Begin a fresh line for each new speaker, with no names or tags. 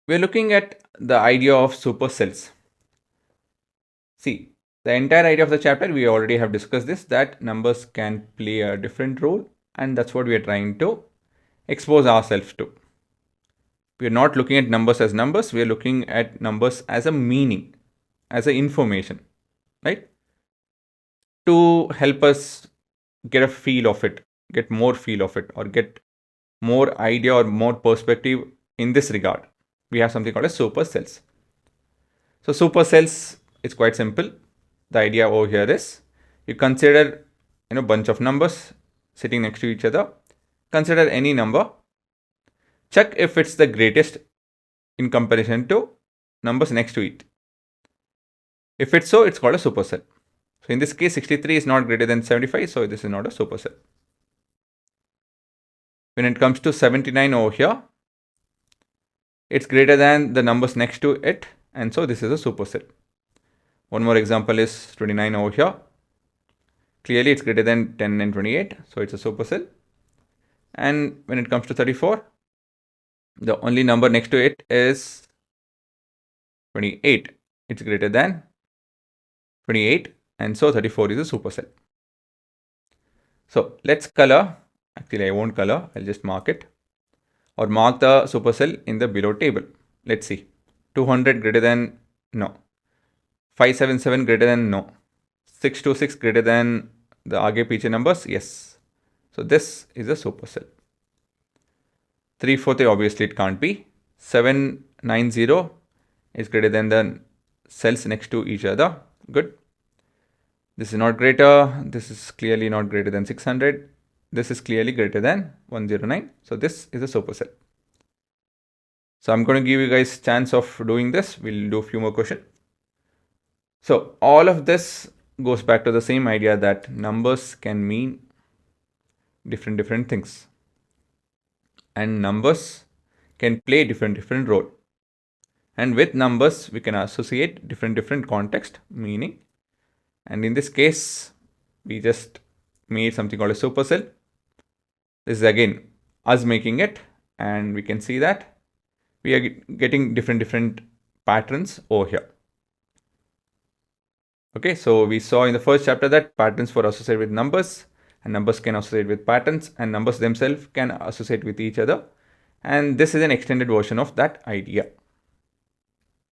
We're looking at the idea of supercells. See, the entire idea of the chapter, we already have discussed this, that numbers can play a different role, and that's what we are trying to expose ourselves to. We are not looking at numbers as numbers, we are looking at numbers as a meaning, as a information, right? To help us get a feel of it, get more feel of it, or get more idea or more perspective in this regard. We have something called as supercells. So supercells is quite simple. The idea over here is you consider bunch of numbers sitting next to each other. Consider any number. Check if it's the greatest in comparison to numbers next to it. If it's so, it's called a supercell. So in this case, 63 is not greater than 75, so this is not a supercell. When it comes to 79 over here, it's greater than the numbers next to it, and so this is a supercell. One more example is 29 over here. Clearly, it's greater than 10 and 28, so it's a supercell. And when it comes to 34, the only number next to it is 28. It's greater than 28, and so 34 is a supercell. So let's color. Actually, I won't color. I'll just mark it, or mark the supercell in the below table. Let's see. 200 greater than no. 577 greater than no. 626 greater than the आगे पीछे numbers, yes. So this is a supercell. 340 obviously it can't be. 790 is greater than the cells next to each other. Good. This is not greater. This is clearly not greater than 600. This is clearly greater than 109. So this is a supercell. So I'm going to give you guys chance of doing this. We'll do a few more questions. So all of this goes back to the same idea that numbers can mean different things, and numbers can play different role, and with numbers we can associate different context meaning. And in this case, we just made something called a supercell. This is again us making it, and we can see that we are getting different patterns over here. Okay, so we saw in the first chapter that patterns were associated with numbers, and numbers can associate with patterns, and numbers themselves can associate with each other. And this is an extended version of that idea.